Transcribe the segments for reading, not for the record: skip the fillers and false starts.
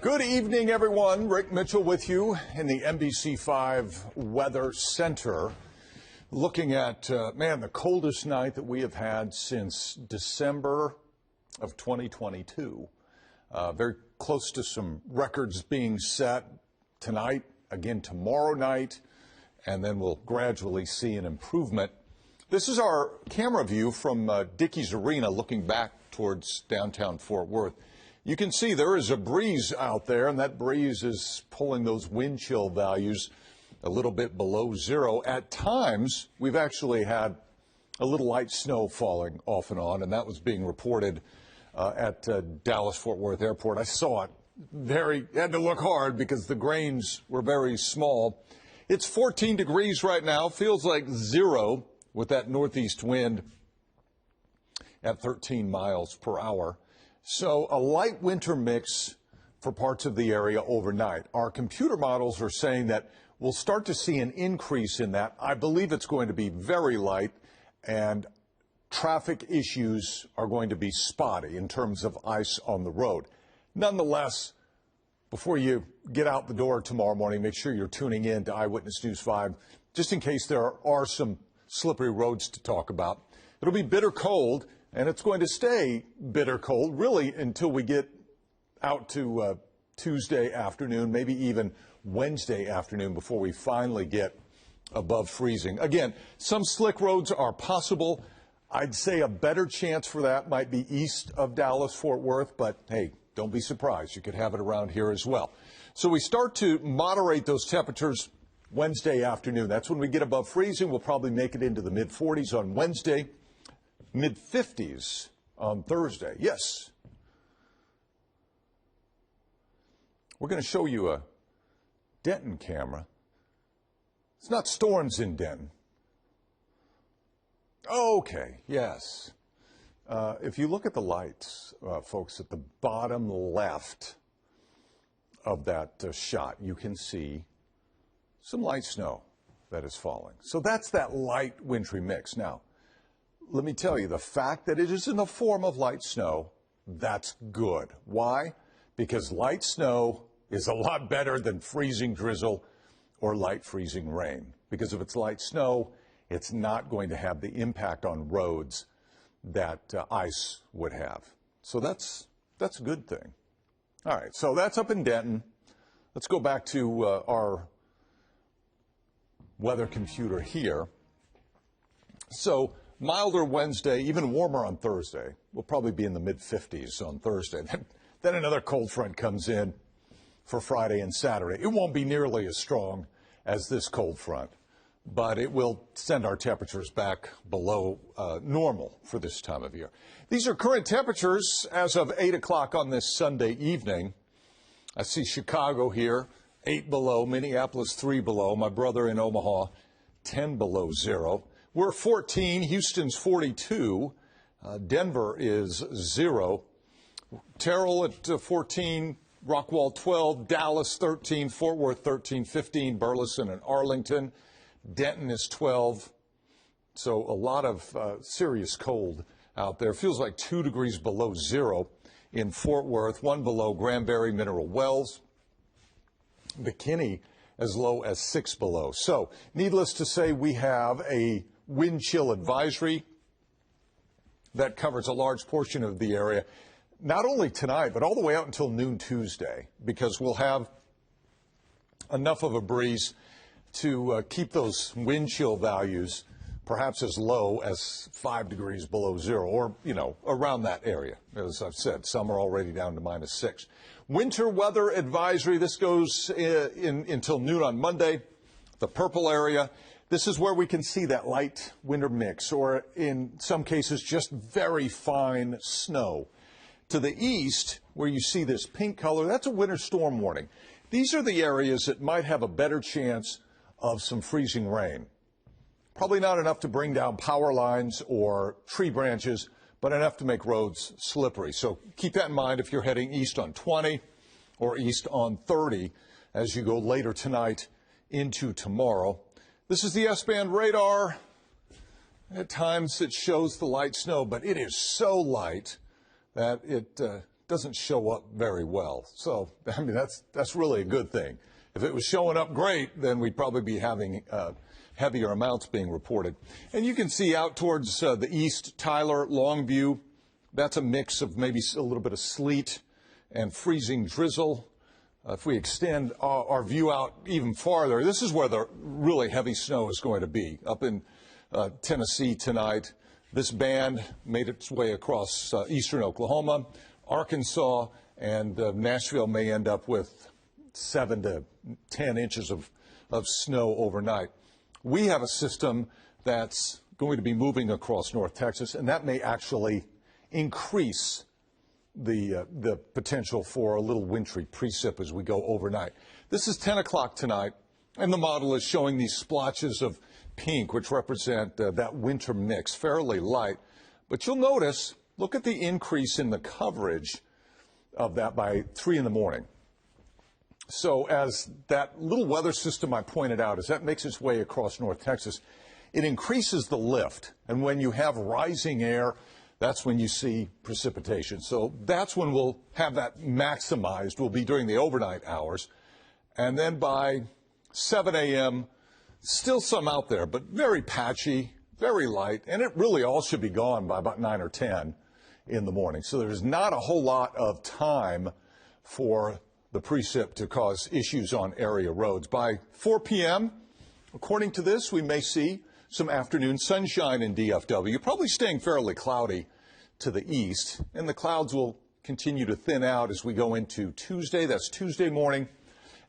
Good evening, everyone. Rick Mitchell with you in the NBC5 Weather Center. Looking at, the coldest night that we have had since December of 2022. Very close to some records being set tonight, again tomorrow night, and then we'll gradually see an improvement. This is our camera view from Dickies Arena looking back towards downtown Fort Worth. You can see there is a breeze out there, and that breeze is pulling those wind chill values a little bit below zero. At times, we've actually had a little light snow falling off and on, and that was being reported at Dallas-Fort Worth Airport. I saw it. Had to look hard because the grains were very small. It's 14 degrees right now, feels like zero with that northeast wind at 13 miles per hour. So a light winter mix for parts of the area overnight. Our computer models are saying that we'll start to see an increase in that. I believe it's going to be very light, and traffic issues are going to be spotty in terms of ice on the road. Nonetheless, before you get out the door tomorrow morning, make sure you're tuning in to Eyewitness News 5, just in case there are some slippery roads to talk about. It'll be bitter cold, and it's going to stay bitter cold, really, until we get out to Tuesday afternoon, maybe even Wednesday afternoon, before we finally get above freezing. Again, some slick roads are possible. I'd say a better chance for that might be east of Dallas-Fort Worth, but hey, don't be surprised. You could have it around here as well. So we start to moderate those temperatures Wednesday afternoon. That's when we get above freezing. We'll probably make it into the mid-40s on Wednesday. Mid-50s on Thursday. Yes. We're going to show you a Denton camera. It's not storms in Denton. Okay, yes. If you look at the lights, folks, at the bottom left of that shot, you can see some light snow that is falling. So that's that light wintry mix. Now, let me tell you, the fact that it is in the form of light snow, that's good. Why? Because light snow is a lot better than freezing drizzle or light freezing rain. Because if it's light snow, it's not going to have the impact on roads that ice would have. So that's a good thing. All right, so that's up in Denton. Let's go back to our weather computer here. So milder Wednesday, even warmer on Thursday. We'll probably be in the mid-50s on Thursday. Then another cold front comes in for Friday and Saturday. It won't be nearly as strong as this cold front, but it will send our temperatures back below normal for this time of year. These are current temperatures as of 8 o'clock on this Sunday evening. I see Chicago here, 8 below, Minneapolis 3 below, my brother in Omaha, 10 below zero. We're 14, Houston's 42, Denver is 0, Terrell at 14, Rockwall 12, Dallas 13, Fort Worth 13, 15, Burleson and Arlington, Denton is 12. So a lot of serious cold out there. Feels like 2 degrees below zero in Fort Worth, 1 below Granbury, Mineral Wells, McKinney as low as 6 below. So needless to say, we have a wind chill advisory that covers a large portion of the area, not only tonight, but all the way out until noon Tuesday, because we'll have enough of a breeze to keep those wind chill values perhaps as low as 5 degrees below zero, or, around that area. As I've said, some are already down to -6. Winter weather advisory, this goes until noon on Monday. The purple area, this is where we can see that light winter mix, or in some cases, just very fine snow. To the east, where you see this pink color, that's a winter storm warning. These are the areas that might have a better chance of some freezing rain. Probably not enough to bring down power lines or tree branches, but enough to make roads slippery. So keep that in mind if you're heading east on 20 or east on 30 as you go later tonight into tomorrow. This is the S-band radar. At times it shows the light snow, but it is so light that it doesn't show up very well. So, I mean, that's really a good thing. If it was showing up great, then we'd probably be having heavier amounts being reported. And you can see out towards the east, Tyler, Longview, that's a mix of maybe a little bit of sleet and freezing drizzle. If we extend our view out even farther, this is where the really heavy snow is going to be, up in Tennessee tonight. This band made its way across eastern Oklahoma, Arkansas, and Nashville may end up with 7 to 10 inches of snow overnight. We have a system that's going to be moving across North Texas, and that may actually increase the potential for a little wintry precip as we go overnight. This is 10 o'clock tonight, and the model is showing these splotches of pink, which represent that winter mix, fairly light. But you'll notice, look at the increase in the coverage of that by 3 in the morning. So as that little weather system I pointed out, as that makes its way across North Texas, it increases the lift. And when you have rising air, that's when you see precipitation. So that's when we'll have that maximized, will be during the overnight hours. And then by 7 a.m., still some out there, but very patchy, very light, and it really all should be gone by about 9 or 10 in the morning. So there's not a whole lot of time for the precip to cause issues on area roads. By 4 p.m., according to this, we may see some afternoon sunshine in DFW, probably staying fairly cloudy to the east, and the clouds will continue to thin out as we go into Tuesday. That's Tuesday morning,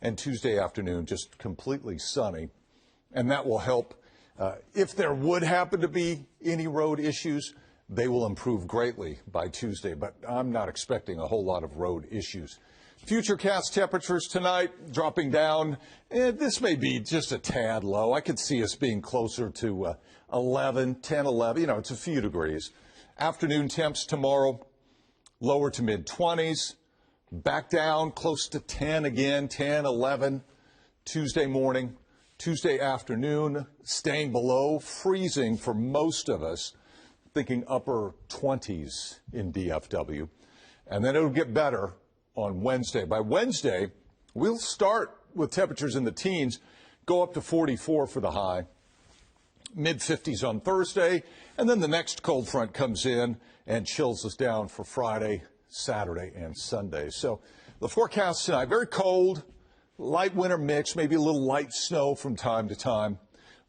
and Tuesday afternoon, just completely sunny. And that will help. If there would happen to be any road issues, they will improve greatly by Tuesday, but I'm not expecting a whole lot of road issues. Futurecast temperatures tonight dropping down. This may be just a tad low. I could see us being closer to 11, 10, 11. You know, it's a few degrees. Afternoon temps tomorrow, lower to mid-20s. Back down close to 10 again, 10, 11. Tuesday morning, Tuesday afternoon, staying below freezing for most of us, thinking upper 20s in DFW. And then it'll get better on Wednesday. By Wednesday, we'll start with temperatures in the teens, go up to 44 for the high, mid-50s on Thursday, and then the next cold front comes in and chills us down for Friday, Saturday, and Sunday. So the forecast tonight, very cold, light winter mix, maybe a little light snow from time to time,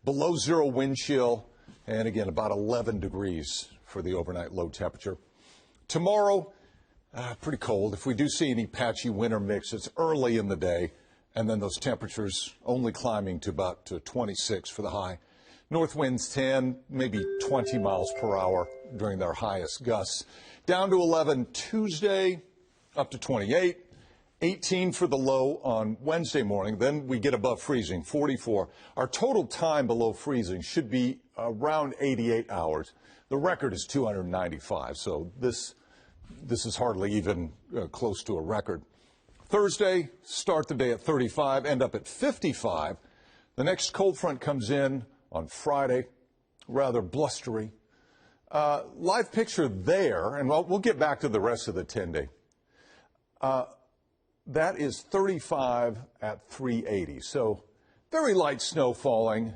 below zero wind chill, and again, about 11 degrees for the overnight low temperature. Tomorrow, pretty cold. If we do see any patchy winter mix, it's early in the day, and then those temperatures only climbing to about 26 for the high. North winds 10, maybe 20 miles per hour during their highest gusts. Down to 11 Tuesday, up to 28. 18 for the low on Wednesday morning. Then we get above freezing, 44. Our total time below freezing should be around 88 hours. The record is 295, so this is hardly even close to a record. Thursday, start the day at 35, end up at 55. The next cold front comes in on Friday, rather blustery. Live picture there, and we'll get back to the rest of the 10-day. That is 35 at 380. So very light snow falling,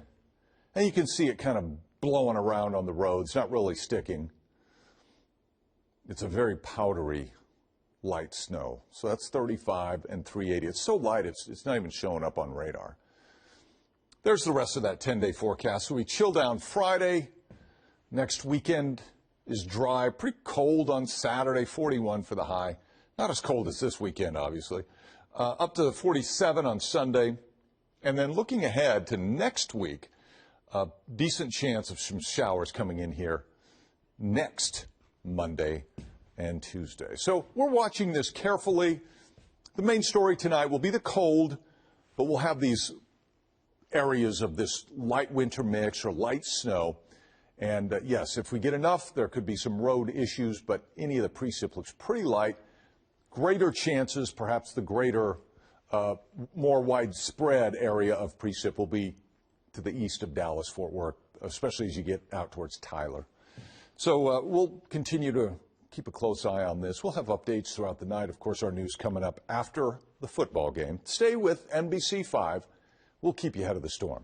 and you can see it kind of blowing around on the roads, not really sticking. It's a very powdery light snow. So that's 35 and 380. It's so light, it's not even showing up on radar. There's the rest of that 10-day forecast. So we chill down Friday. Next weekend is dry, pretty cold on Saturday, 41 for the high. Not as cold as this weekend, obviously. Up to 47 on Sunday. And then looking ahead to next week, a decent chance of some showers coming in here next Monday and Tuesday. So we're watching this carefully. The main story tonight will be the cold, but we'll have these areas of this light winter mix or light snow. And yes, if we get enough, there could be some road issues, but any of the precip looks pretty light. Greater chances, perhaps the greater, more widespread area of precip will be to the east of Dallas-Fort Worth, especially as you get out towards Tyler. So we'll continue to keep a close eye on this. We'll have updates throughout the night. Of course, our news coming up after the football game. Stay with NBC5. We'll keep you ahead of the storm.